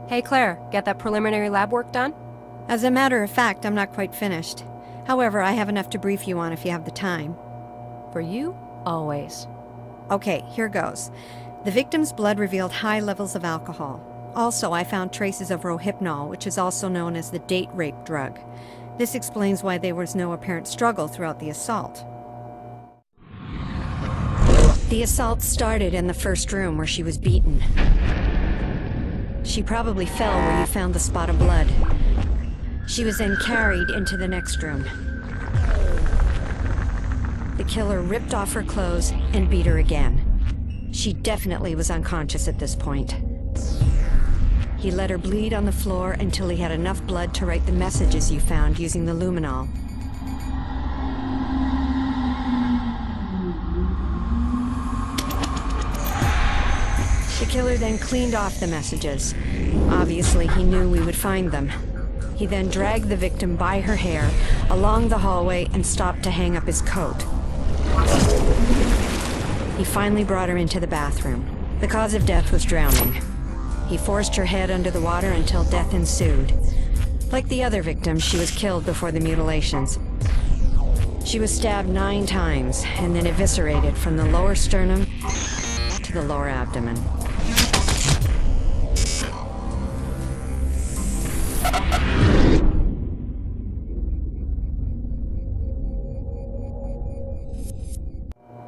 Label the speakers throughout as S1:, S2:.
S1: Hey Claire, get that preliminary lab work done?
S2: As a matter of fact, I'm not quite finished. However, I have enough to brief you on if you have the time.
S1: For you, always.
S2: Okay, here goes. The victim's blood revealed high levels of alcohol. Also, I found traces of rohypnol, which is also known as the date rape drug. This explains why there was no apparent struggle throughout the assault. The assault started in the first room where she was beaten. She probably fell where you found the spot of blood. She was then carried into the next room. The killer ripped off her clothes and beat her again. She definitely was unconscious at this point. He let her bleed on the floor until he had enough blood to write the messages you found using the luminol. The killer then cleaned off the messages. Obviously, he knew we would find them. He then dragged the victim by her hair along the hallway and stopped to hang up his coat. He finally brought her into the bathroom. The cause of death was drowning. He forced her head under the water until death ensued. Like the other victims, she was killed before the mutilations. She was stabbed 9 times and then eviscerated from the lower sternum to the lower abdomen.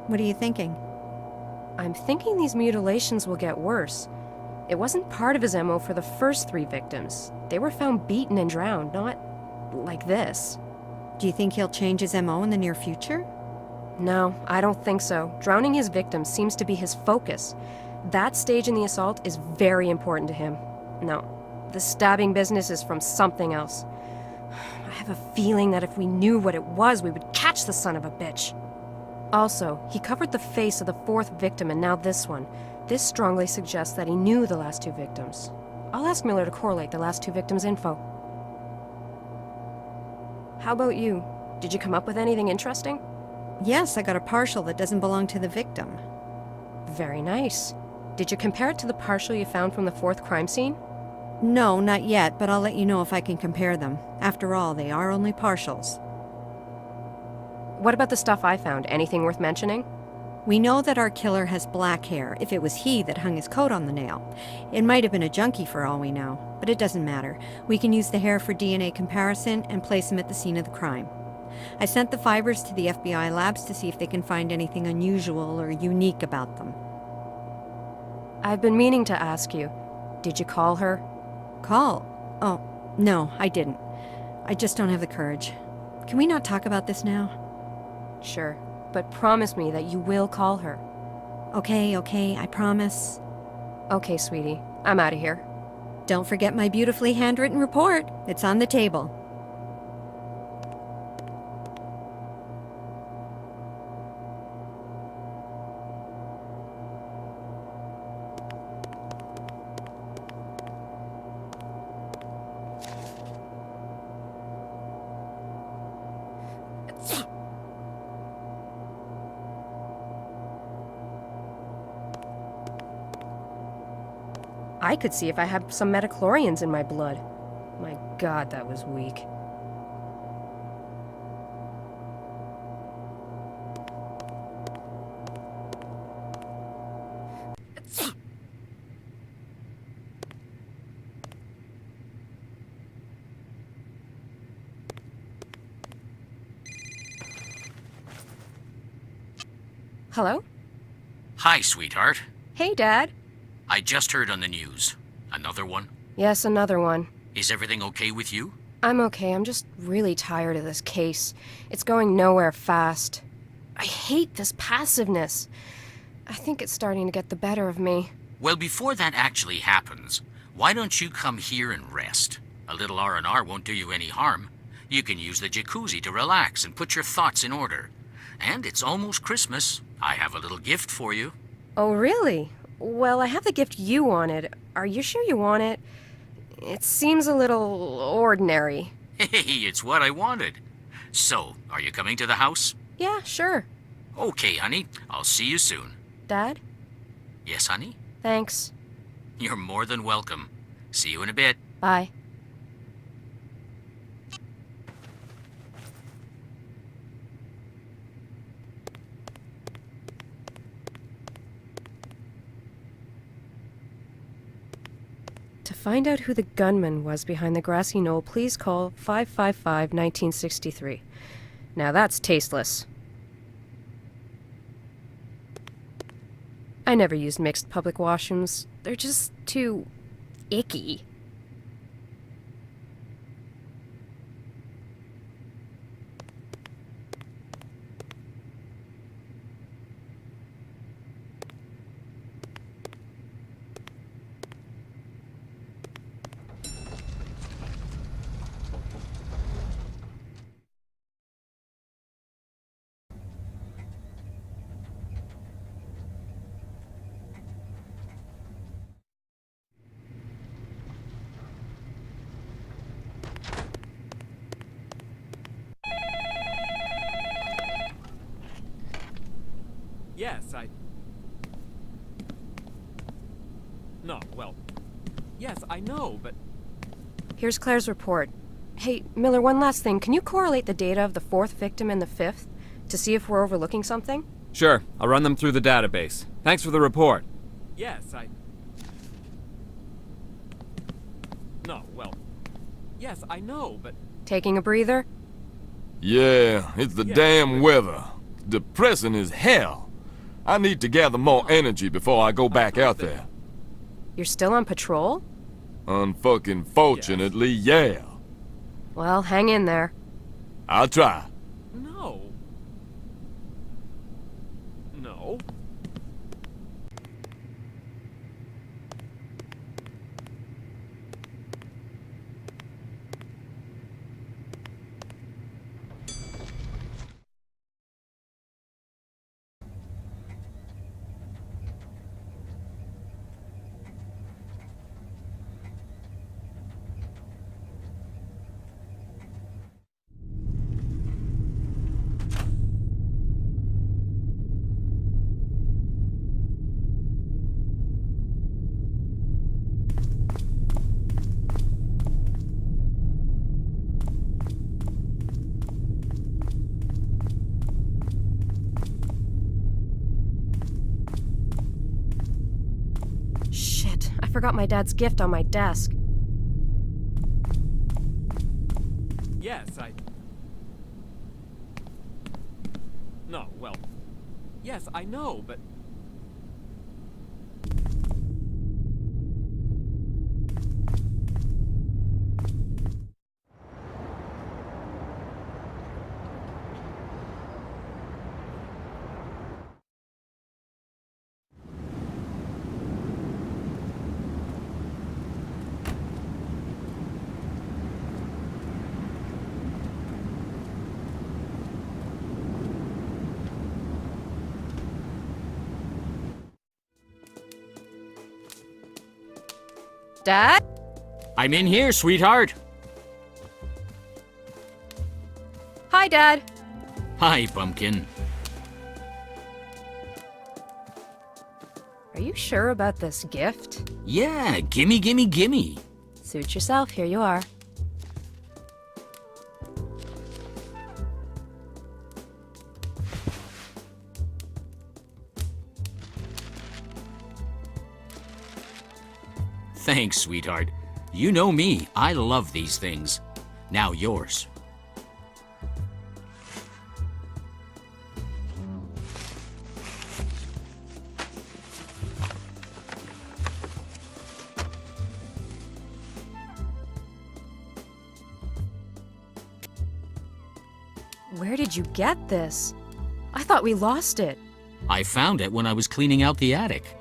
S2: What are you thinking?
S1: I'm thinking these mutilations will get worse. It wasn't part of his MO for the first 3 victims. They were found beaten and drowned, not like this.
S2: Do you think he'll change his MO in the near future?
S1: No, I don't think so. Drowning his victims seems to be his focus. That stage in the assault is very important to him. No, the stabbing business is from something else. I have a feeling that if we knew what it was, we would catch the son of a bitch. Also, he covered the face of the 4th victim and now this one. This strongly suggests that he knew the last 2 victims. I'll ask Miller to correlate the last 2 victims' info. How about you? Did you come up with anything interesting?
S2: Yes, I got a partial that doesn't belong to the victim.
S1: Very nice. Did you compare it to the partial you found from the 4th crime scene?
S2: No, not yet, but I'll let you know if I can compare them. After all, they are only partials.
S1: What about the stuff I found? Anything worth mentioning?
S2: We know that our killer has black hair, if it was he that hung his coat on the nail. It might have been a junkie for all we know, but it doesn't matter. We can use the hair for DNA comparison and place him at the scene of the crime. I sent the fibers to the FBI labs to see if they can find anything unusual or unique about them.
S1: I've been meaning to ask you. Did you call her?
S2: Call? Oh, no, I didn't. I just don't have the courage. Can we not talk about this now?
S1: Sure, but promise me that you will call her.
S2: Okay, I promise.
S1: Okay, sweetie. I'm out of here.
S2: Don't forget my beautifully handwritten report. It's on the table.
S1: I could see if I had some metachlorians in my blood. My God, that was weak. Hello?
S3: Hi, sweetheart.
S1: Hey, Dad.
S3: I just heard on the news. Another one?
S1: Yes, another one.
S3: Is everything okay with you?
S1: I'm okay. I'm just really tired of this case. It's going nowhere fast. I hate this passiveness. I think it's starting to get the better of me.
S3: Well, before that actually happens, why don't you come here and rest? A little R&R won't do you any harm. You can use the jacuzzi to relax and put your thoughts in order. And it's almost Christmas. I have a little gift for you.
S1: Oh, really? Well, I have the gift you wanted. Are you sure you want it? It seems a little ordinary.
S3: Hey, it's what I wanted. So, are you coming to the house?
S1: Yeah, sure.
S3: Okay, honey. I'll see you soon.
S1: Dad?
S3: Yes, honey?
S1: Thanks.
S3: You're more than welcome. See you in a bit.
S1: Bye. To find out who the gunman was behind the grassy knoll, please call 555-1963. Now that's tasteless. I never used mixed public washrooms. They're just too icky.
S4: Yes, No, well... Yes, I know, but...
S1: Here's Claire's report. Hey, Miller, one last thing. Can you correlate the data of the 4th victim and the 5th to see if we're overlooking something?
S5: Sure, I'll run them through the database. Thanks for the report.
S4: Yes, No, well... Yes, I know, but...
S1: Taking a breather?
S6: Yeah, it's the damn weather. Depressing as hell. I need to gather more energy before I go back out there.
S1: You're still on patrol?
S6: Unfucking-fortunately, yeah.
S1: Well, hang in there.
S6: I'll try.
S4: No. No.
S1: Shit, I forgot my dad's gift on my desk.
S4: Yes, No, well... Yes, I know, but...
S1: Dad?
S3: I'm in here, sweetheart.
S1: Hi, Dad.
S3: Hi, Pumpkin.
S1: Are you sure about this gift?
S3: Yeah, gimme, gimme, gimme.
S1: Suit yourself, here you are.
S3: Thanks, sweetheart. You know me, I love these things. Now yours.
S1: Where did you get this? I thought we lost it.
S3: I found it when I was cleaning out the attic.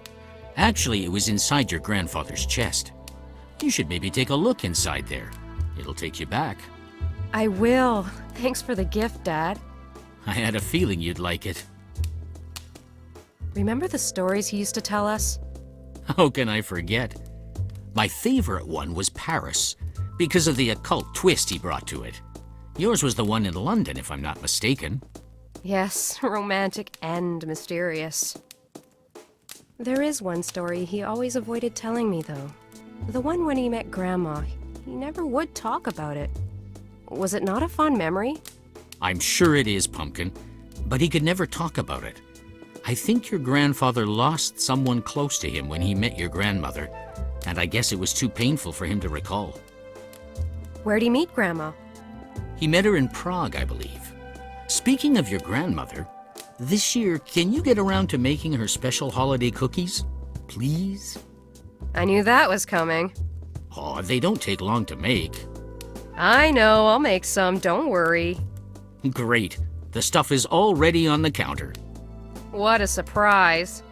S3: Actually, it was inside your grandfather's chest. You should maybe take a look inside there. It'll take you back.
S1: I will. Thanks for the gift, Dad.
S3: I had a feeling you'd like it.
S1: Remember the stories he used to tell us?
S3: How can I forget? My favorite one was Paris, because of the occult twist he brought to it. Yours was the one in London, if I'm not mistaken.
S1: Yes, romantic and mysterious. There is one story he always avoided telling me, though. The one when he met Grandma. He never would talk about it. Was it not a fond memory?
S3: I'm sure it is, Pumpkin, but he could never talk about it. I think your grandfather lost someone close to him when he met your grandmother, and I guess it was too painful for him to recall.
S1: Where'd he meet Grandma?
S3: He met her in Prague, I believe. Speaking of your grandmother, this year, can you get around to making her special holiday cookies? Please?
S1: I knew that was coming.
S3: Oh, they don't take long to make.
S1: I know, I'll make some, don't worry.
S3: Great. The stuff is already on the counter.
S1: What a surprise.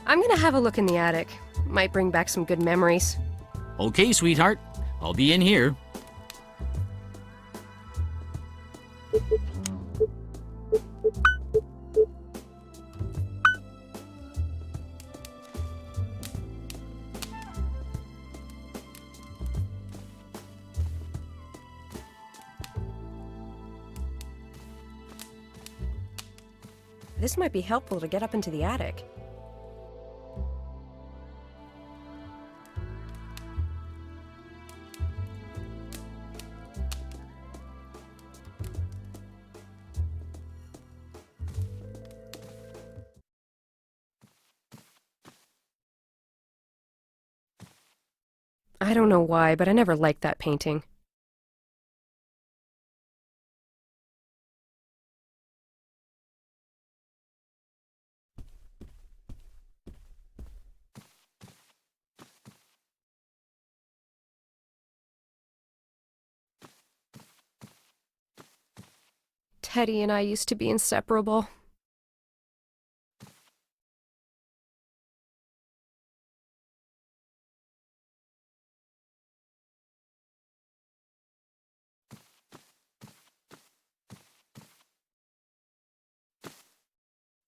S1: I'm gonna have a look in the attic. Might bring back some good memories.
S3: Okay, sweetheart. I'll be in here.
S1: This might be helpful to get up into the attic. I don't know why, but I never liked that painting. Teddy and I used to be inseparable.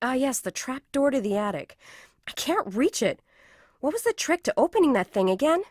S1: Ah, yes, the trap door to the attic. I can't reach it. What was the trick to opening that thing again?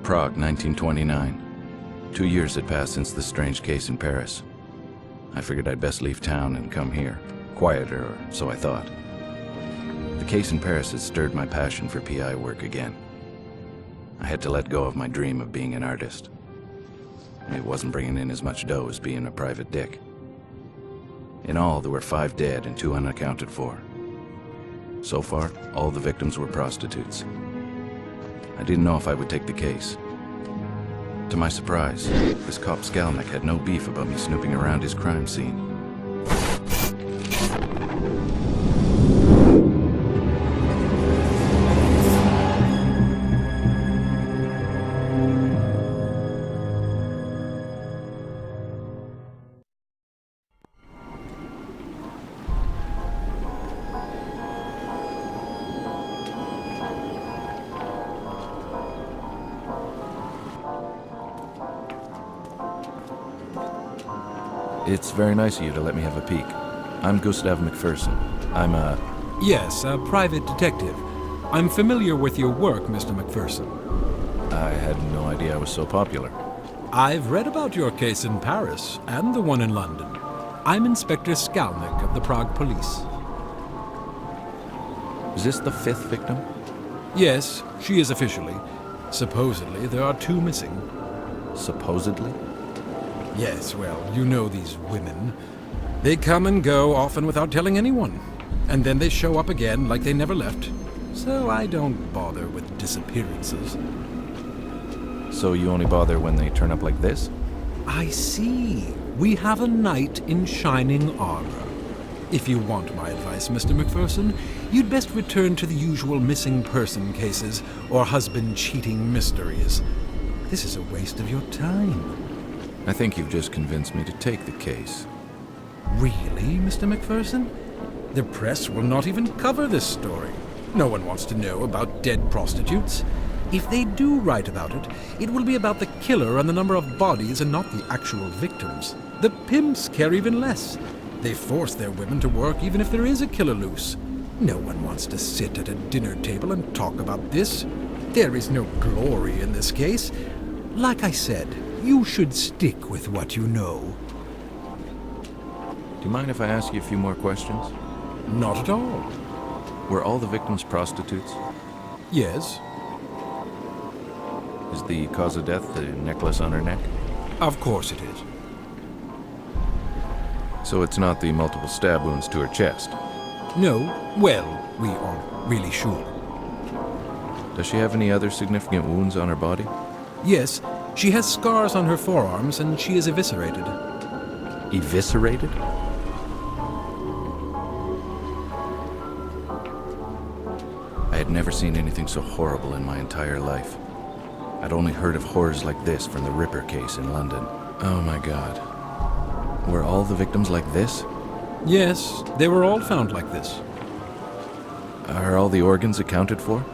S7: Prague, 1929. 2 years had passed since the strange case in Paris. I figured I'd best leave town and come here. Quieter, or so I thought. The case in Paris had stirred my passion for PI work again. I had to let go of my dream of being an artist. It wasn't bringing in as much dough as being a private dick. In all, there were 5 dead and 2 unaccounted for. So far, all the victims were prostitutes. I didn't know if I would take the case. To my surprise, this cop Skalnik had no beef about me snooping around his crime scene. It's very nice of you to let me have a peek. I'm Gustav McPherson. I'm a...
S8: Yes, a private detective. I'm familiar with your work, Mr. McPherson.
S7: I had no idea I was so popular.
S8: I've read about your case in Paris and the one in London. I'm Inspector Skalnik of the Prague Police.
S7: Is this the 5th victim?
S8: Yes, she is officially. Supposedly, there are 2 missing.
S7: Supposedly?
S8: Yes, well, you know these women. They come and go, often without telling anyone. And then they show up again like they never left. So I don't bother with disappearances.
S7: So you only bother when they turn up like this?
S8: I see. We have a knight in shining armor. If you want my advice, Mr. McPherson, you'd best return to the usual missing person cases or husband-cheating mysteries. This is a waste of your time.
S7: I think you've just convinced me to take the case.
S8: Really, Mr. McPherson? The press will not even cover this story. No one wants to know about dead prostitutes. If they do write about it, it will be about the killer and the number of bodies and not the actual victims. The pimps care even less. They force their women to work even if there is a killer loose. No one wants to sit at a dinner table and talk about this. There is no glory in this case. Like I said, you should stick with what you know.
S7: Do you mind if I ask you a few more questions?
S8: Not at all.
S7: Were all the victims prostitutes?
S8: Yes.
S7: Is the cause of death the necklace on her neck?
S8: Of course it is.
S7: So it's not the multiple stab wounds to her chest?
S8: No. Well, we aren't really sure.
S7: Does she have any other significant wounds on her body?
S8: Yes. She has scars on her forearms, and she is eviscerated.
S7: Eviscerated? I had never seen anything so horrible in my entire life. I'd only heard of horrors like this from the Ripper case in London. Oh my God. Were all the victims like this?
S8: Yes, they were all found like this.
S7: Are all the organs accounted for?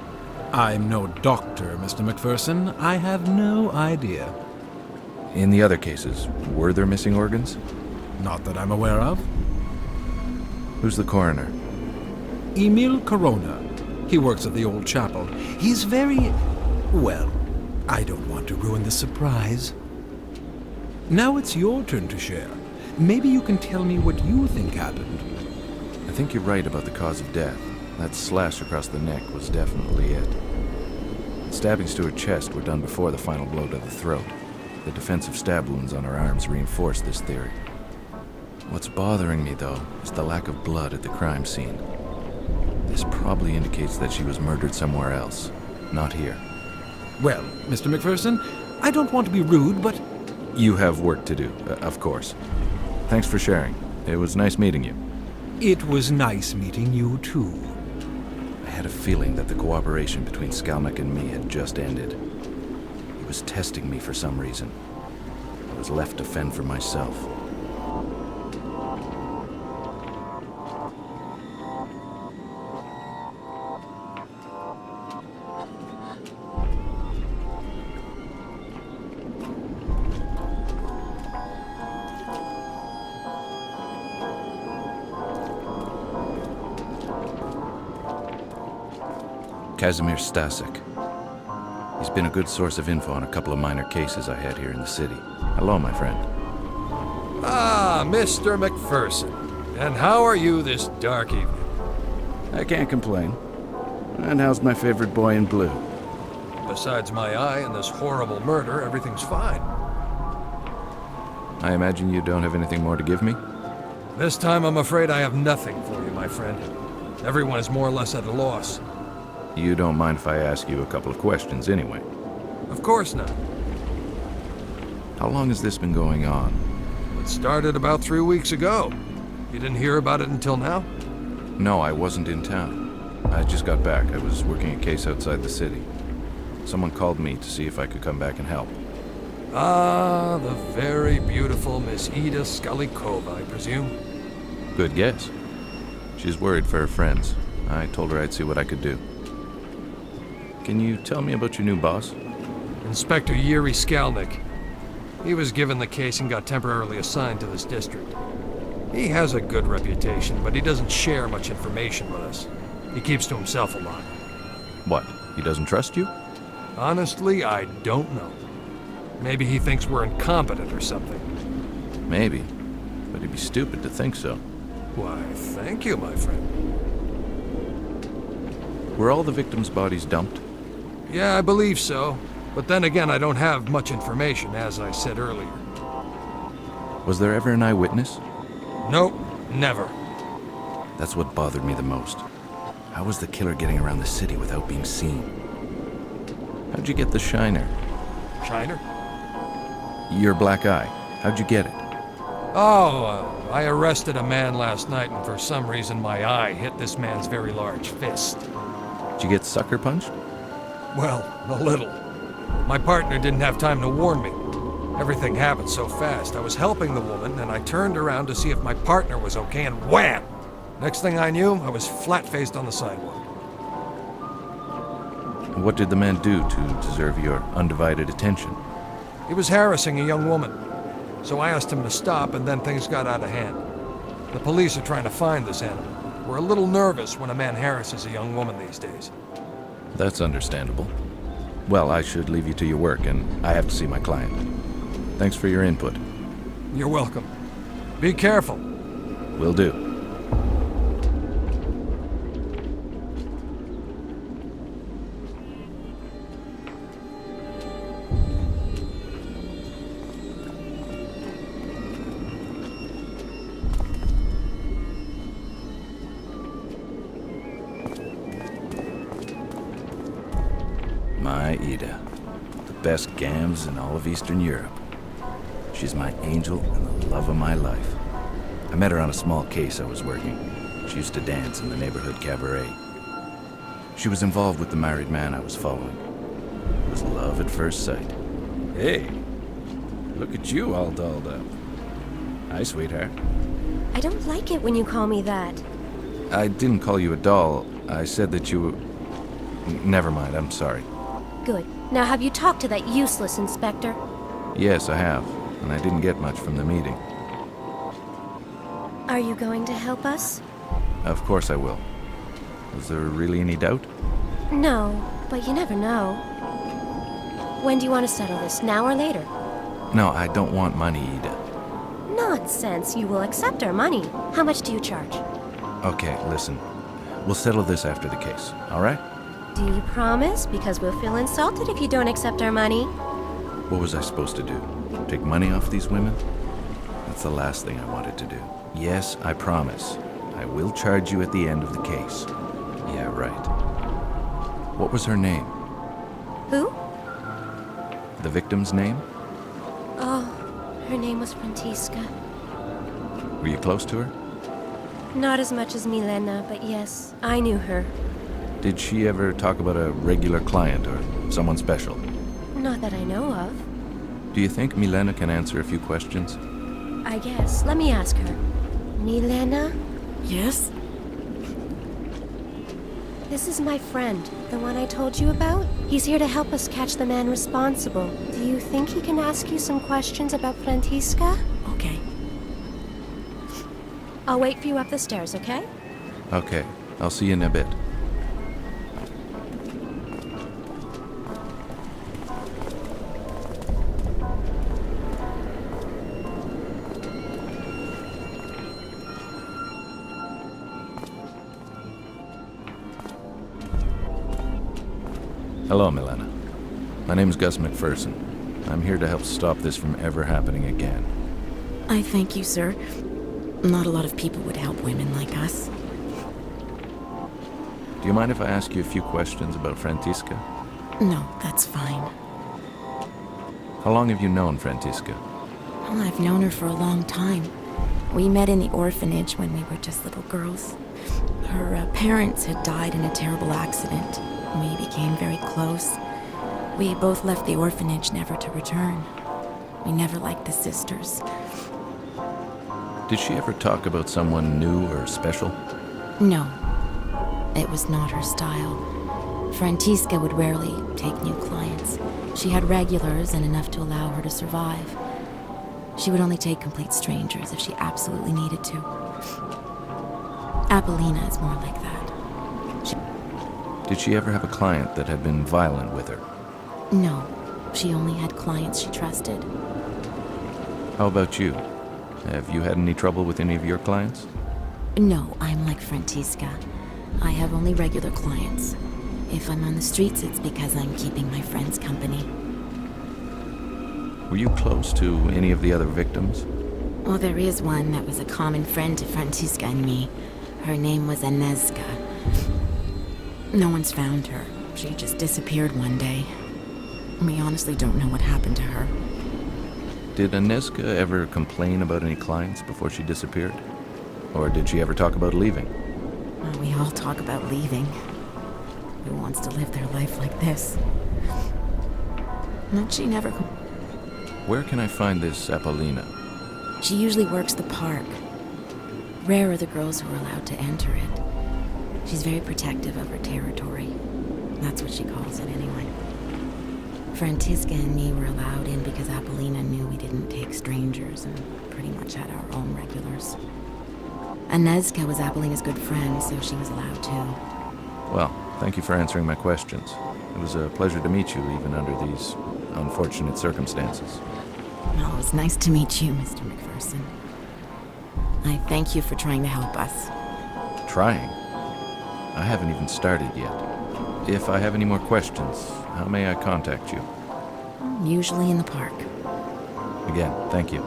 S8: I'm no doctor, Mr. McPherson. I have no idea.
S7: In the other cases, were there missing organs?
S8: Not that I'm aware of.
S7: Who's the coroner?
S8: Emil Corona. He works at the old chapel. He's very... well, I don't want to ruin the surprise. Now it's your turn to share. Maybe you can tell me what you think happened.
S7: I think you're right about the cause of death. That slash across the neck was definitely it. Stabbings to her chest were done before the final blow to the throat. The defensive stab wounds on her arms reinforce this theory. What's bothering me, though, is the lack of blood at the crime scene. This probably indicates that she was murdered somewhere else, not here.
S8: Well, Mr. McPherson, I don't want to be rude, but...
S7: You have work to do, of course. Thanks for sharing. It was nice meeting you.
S8: It was nice meeting you, too.
S7: I had a feeling that the cooperation between Skalnik and me had just ended. He was testing me for some reason. I was left to fend for myself. Kazimir Stasek. He's been a good source of info on a couple of minor cases I had here in the city. Hello, my friend.
S9: Ah, Mr. McPherson. And how are you this dark evening?
S7: I can't complain. And how's my favorite boy in blue?
S9: Besides my eye and this horrible murder, everything's fine.
S7: I imagine you don't have anything more to give me?
S9: This time I'm afraid I have nothing for you, my friend. Everyone is more or less at a loss.
S7: You don't mind if I ask you a couple of questions anyway?
S9: Of course not.
S7: How long has this been going on?
S9: It started about 3 weeks ago. You didn't hear about it until now?
S7: No, I wasn't in town. I just got back. I was working a case outside the city. Someone called me to see if I could come back and help.
S9: Ah, the very beautiful Miss Ida Skullikova, I presume.
S7: Good guess. She's worried for her friends. I told her I'd see what I could do. Can you tell me about your new boss?
S9: Inspector Yuri Skalnik. He was given the case and got temporarily assigned to this district. He has a good reputation, but he doesn't share much information with us. He keeps to himself a lot.
S7: What? He doesn't trust you?
S9: Honestly, I don't know. Maybe he thinks we're incompetent or something.
S7: Maybe. But he'd be stupid to think so.
S9: Why, thank you, my friend.
S7: Were all the victims' bodies dumped?
S9: Yeah, I believe so. But then again, I don't have much information, as I said earlier.
S7: Was there ever an eyewitness?
S9: Nope, never.
S7: That's what bothered me the most. How was the killer getting around the city without being seen? How'd you get the shiner?
S9: Shiner?
S7: Your black eye. How'd you get it?
S9: I arrested a man last night, and for some reason my eye hit this man's very large fist.
S7: Did you get sucker punched?
S9: Well, a little. My partner didn't have time to warn me. Everything happened so fast. I was helping the woman, and I turned around to see if my partner was okay, and wham! Next thing I knew, I was flat-faced on the sidewalk.
S7: What did the man do to deserve your undivided attention?
S9: He was harassing a young woman. So I asked him to stop, and then things got out of hand. The police are trying to find this animal. We're a little nervous when a man harasses a young woman these days.
S7: That's understandable. Well, I should leave you to your work, and I have to see my client. Thanks for your input.
S9: You're welcome. Be careful.
S7: Will do. My Ida. The best gams in all of Eastern Europe. She's my angel and the love of my life. I met her on a small case I was working. She used to dance in the neighborhood cabaret. She was involved with the married man I was following. It was love at first sight. Hey, look at you all dolled up. Hi, sweetheart.
S1: I don't like it when you call me that.
S7: I didn't call you a doll. I said that you were... Never mind, I'm sorry.
S1: Good. Now have you talked to that useless inspector?
S7: Yes, I have, and I didn't get much from the meeting.
S1: Are you going to help us?
S7: Of course I will. Was there really any doubt?
S1: No, but you never know. When do you want to settle this, now or later?
S7: No, I don't want money, Ida.
S1: Nonsense, you will accept our money. How much do you charge?
S7: Okay, listen. We'll settle this after the case, all right?
S1: Do you promise? Because we'll feel insulted if you don't accept our money.
S7: What was I supposed to do? Take money off these women? That's the last thing I wanted to do. Yes, I promise. I will charge you at the end of the case. Yeah, right. What was her name?
S1: Who?
S7: The victim's name?
S1: Oh, her name was Frantiska.
S7: Were you close to her?
S1: Not as much as Milena, but yes, I knew her.
S7: Did she ever talk about a regular client or someone special?
S1: Not that I know of.
S7: Do you think Milena can answer a few questions?
S1: I guess. Let me ask her. Milena?
S10: Yes?
S1: This is my friend, the one I told you about. He's here to help us catch the man responsible. Do you think he can ask you some questions about Frantiska?
S10: Okay.
S1: I'll wait for you up the stairs, okay?
S7: Okay, I'll see you in a bit. Hello, Milena. My name's Gus McPherson. I'm here to help stop this from ever happening again.
S10: I thank you, sir. Not a lot of people would help women like us.
S7: Do you mind if I ask you a few questions about Frantiska?
S10: No, that's fine.
S7: How long have you known Frantiska?
S10: Well, I've known her for a long time. We met in the orphanage when we were just little girls. Her parents had died in a terrible accident. We became very close. We both left the orphanage never to return. We never liked the sisters.
S7: Did she ever talk about someone new or special?
S10: No. It was not her style. Frantiska would rarely take new clients. She had regulars and enough to allow her to survive. She would only take complete strangers if she absolutely needed to. Apollina is more like that.
S7: Did she ever have a client that had been violent with her?
S10: No. She only had clients she trusted.
S7: How about you? Have you had any trouble with any of your clients?
S10: No, I'm like Frantiska. I have only regular clients. If I'm on the streets, it's because I'm keeping my friends company.
S7: Were you close to any of the other victims?
S10: Well, there is one that was a common friend to Frantiska and me. Her name was Agnieszka. No one's found her. She just disappeared one day. We honestly don't know what happened to her.
S7: Did Agnieszka ever complain about any clients before she disappeared? Or did she ever talk about leaving?
S10: Well, we all talk about leaving. Who wants to live their life like this? But she never...
S7: Where can I find this Apollina?
S10: She usually works the park. Rare are the girls who are allowed to enter it. She's very protective of her territory. That's what she calls it anyway. Frantiska and me were allowed in because Apollina knew we didn't take strangers and pretty much had our own regulars. Agnieszka was Apollina's good friend, so she was allowed too.
S7: Well, thank you for answering my questions. It was a pleasure to meet you, even under these unfortunate circumstances.
S10: Well, it was nice to meet you, Mr. McPherson. I thank you for trying to help us.
S7: Trying? I haven't even started yet. If I have any more questions, how may I contact you?
S10: Usually in the park.
S7: Again, thank you.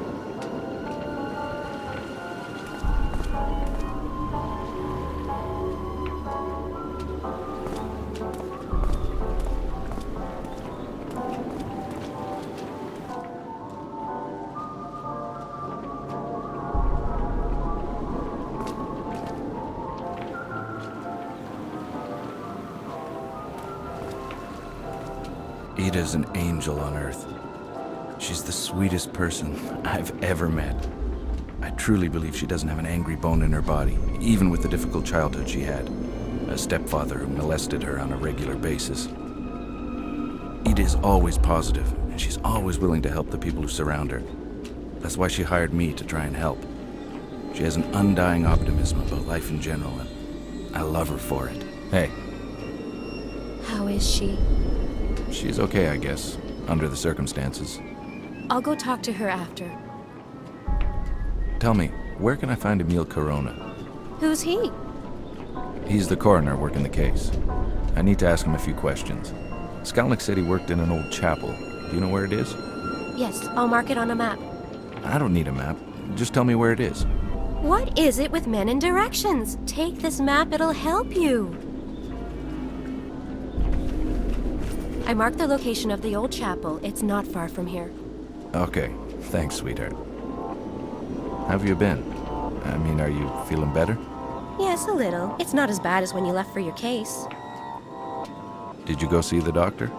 S7: Ida's an angel on Earth. She's the sweetest person I've ever met. I truly believe she doesn't have an angry bone in her body, even with the difficult childhood she had. A stepfather who molested her on a regular basis. Ida is always positive, and she's always willing to help the people who surround her. That's why she hired me to try and help. She has an undying optimism about life in general, and I love her for it. Hey.
S1: How is she?
S7: She's okay, I guess, under the circumstances.
S1: I'll go talk to her after.
S7: Tell me, where can I find Emil Corona?
S1: Who's he?
S7: He's the coroner working the case. I need to ask him a few questions. Skalnick said he worked in an old chapel. Do you know where it is?
S1: Yes, I'll mark it on a map.
S7: I don't need a map. Just tell me where it is.
S1: What is it with men and directions? Take this map, it'll help you. I marked the location of the old chapel. It's not far from here.
S7: Okay, thanks, sweetheart. How have you been? I mean, are you feeling better?
S1: Yes, a little. It's not as bad as when you left for your case.
S7: Did you go see the doctor?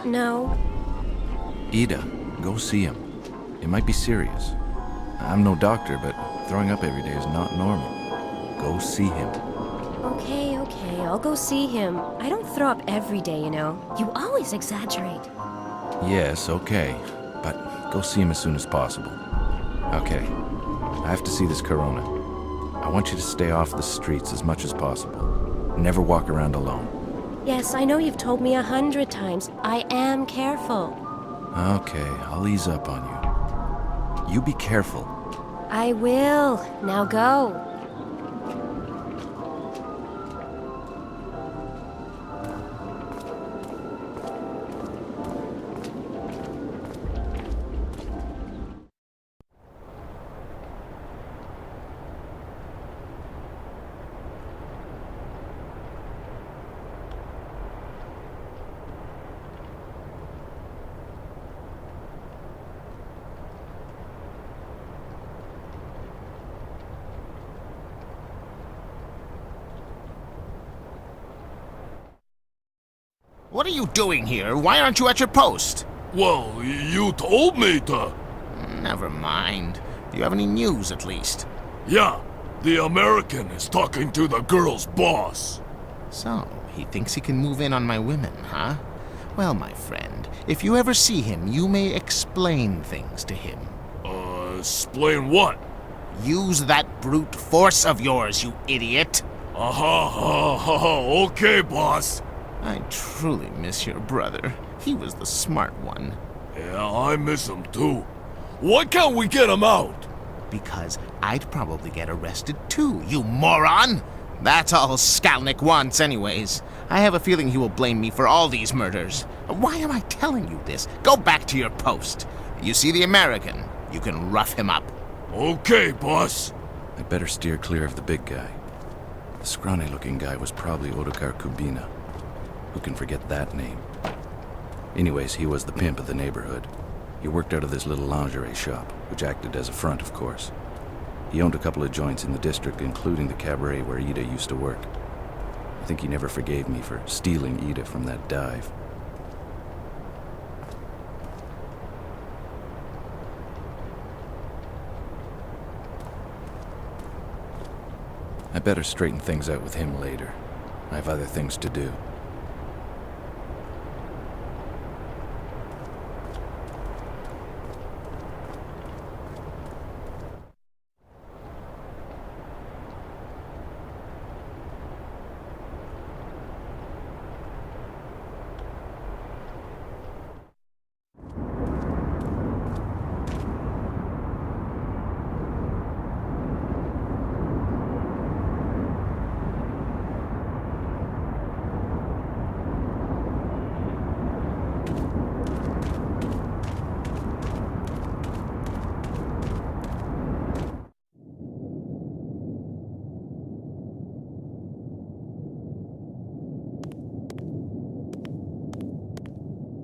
S1: No.
S7: Ida, go see him. It might be serious. I'm no doctor, but throwing up every day is not normal. Go see him.
S1: Okay, I'll go see him. I don't throw up every day, you know. You always exaggerate.
S7: Yes, okay. But go see him as soon as possible. Okay. I have to see this Corona. I want you to stay off the streets as much as possible. Never walk around alone.
S1: Yes, I know you've told me 100 times. I am careful.
S7: Okay, I'll ease up on you. You be careful.
S1: I will. Now go.
S11: What are you doing here? Why aren't you at your post?
S6: Well, you told me to.
S11: Never mind. Do you have any news, at least?
S6: Yeah, the American is talking to the girl's boss.
S11: So, he thinks he can move in on my women, huh? Well, my friend, if you ever see him, you may explain things to him.
S6: Explain what?
S11: Use that brute force of yours, you idiot!
S6: Okay, boss.
S11: I truly miss your brother. He was the smart one.
S6: Yeah, I miss him too. Why can't we get him out?
S11: Because I'd probably get arrested too, you moron! That's all Skalnick wants anyways. I have a feeling he will blame me for all these murders. Why am I telling you this? Go back to your post. You see the American? You can rough him up.
S6: Okay, boss.
S7: I'd better steer clear of the big guy. The scrawny-looking guy was probably Otakar Kubina. Who can forget that name? Anyways, he was the pimp of the neighborhood. He worked out of this little lingerie shop, which acted as a front, of course. He owned a couple of joints in the district, including the cabaret where Ida used to work. I think he never forgave me for stealing Ida from that dive. I better straighten things out with him later. I have other things to do.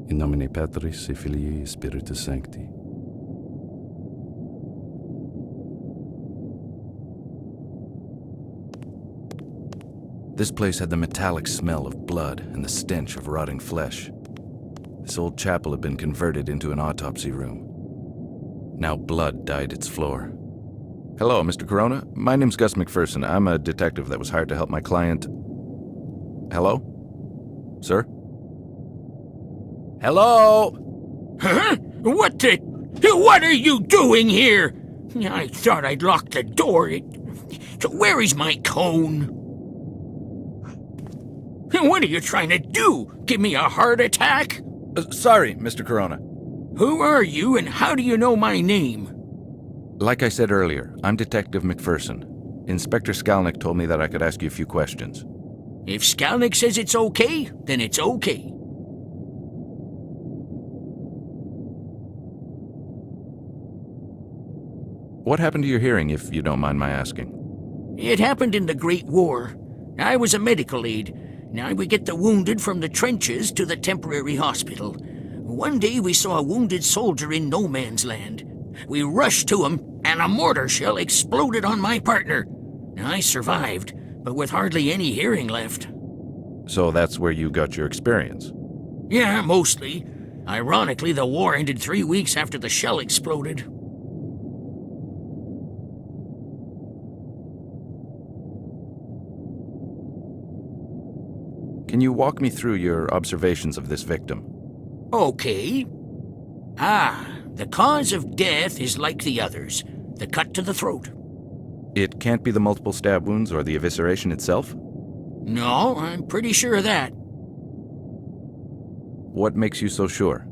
S7: In nomine Patris et Filii et Spiritus Sancti. This place had the metallic smell of blood and the stench of rotting flesh. This old chapel had been converted into an autopsy room. Now blood dyed its floor. Hello, Mr. Corona. My name's Gus McPherson. I'm a detective that was hired to help my client. Hello? Sir? Hello?
S3: Huh? What are you doing here? I thought I'd locked the door. So where is my cone? What are you trying to do? Give me a heart attack?
S7: Sorry, Mr. Corona.
S3: Who are you and how do you know my name?
S7: Like I said earlier, I'm Detective McPherson. Inspector Skalnick told me that I could ask you a few questions.
S3: If Skalnick says it's okay, then it's okay.
S7: What happened to your hearing, if you don't mind my asking?
S3: It happened in the Great War. I was a medical aide. Now we get the wounded from the trenches to the temporary hospital. One day we saw a wounded soldier in no man's land. We rushed to him, and a mortar shell exploded on my partner. I survived, but with hardly any hearing left.
S7: So that's where you got your experience?
S3: Yeah, mostly. Ironically, the war ended 3 weeks after the shell exploded.
S7: Can you walk me through your observations of this victim?
S3: Okay. The cause of death is like the others. The cut to the throat.
S7: It can't be the multiple stab wounds or the evisceration itself?
S3: No, I'm pretty sure of that.
S7: What makes you so sure?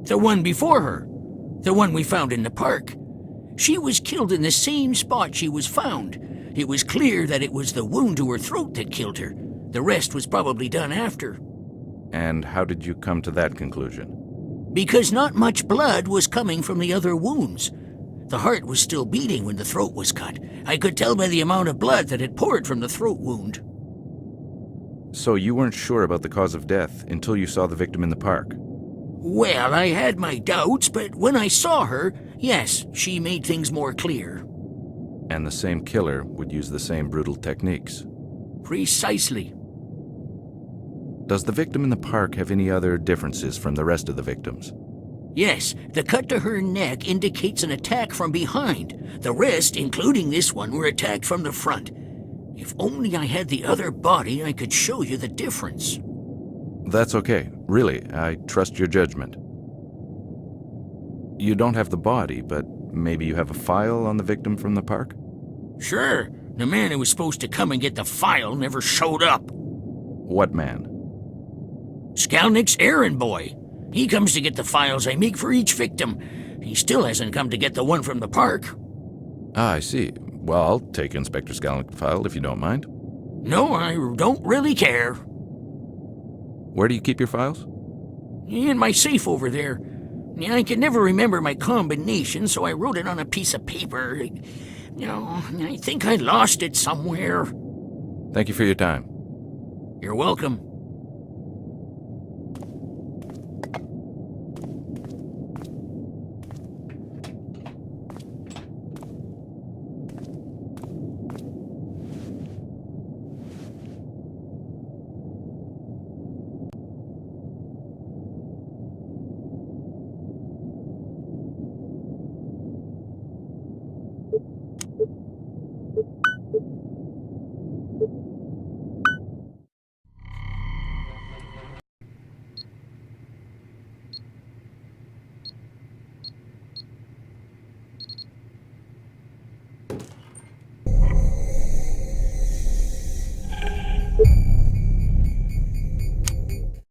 S3: The one before her. The one we found in the park. She was killed in the same spot she was found. It was clear that it was the wound to her throat that killed her. The rest was probably done after.
S7: And how did you come to that conclusion?
S3: Because not much blood was coming from the other wounds. The heart was still beating when the throat was cut. I could tell by the amount of blood that had poured from the throat wound.
S7: So you weren't sure about the cause of death until you saw the victim in the park?
S3: Well, I had my doubts, but when I saw her, yes, she made things more clear.
S7: And the same killer would use the same brutal techniques?
S3: Precisely.
S7: Does the victim in the park have any other differences from the rest of the victims?
S3: Yes, the cut to her neck indicates an attack from behind. The rest, including this one, were attacked from the front. If only I had the other body, I could show you the difference.
S7: That's okay. Really, I trust your judgment. You don't have the body, but maybe you have a file on the victim from the park?
S3: Sure. The man who was supposed to come and get the file never showed up.
S7: What man?
S3: Skalnick's errand boy. He comes to get the files I make for each victim. He still hasn't come to get the one from the park.
S7: Ah, I see. Well, I'll take Inspector Skalnick's file if you don't mind.
S3: No, I don't really care.
S7: Where do you keep your files?
S3: In my safe over there. I could never remember my combination, so I wrote it on a piece of paper. I think I lost it somewhere.
S7: Thank you for your time.
S3: You're welcome.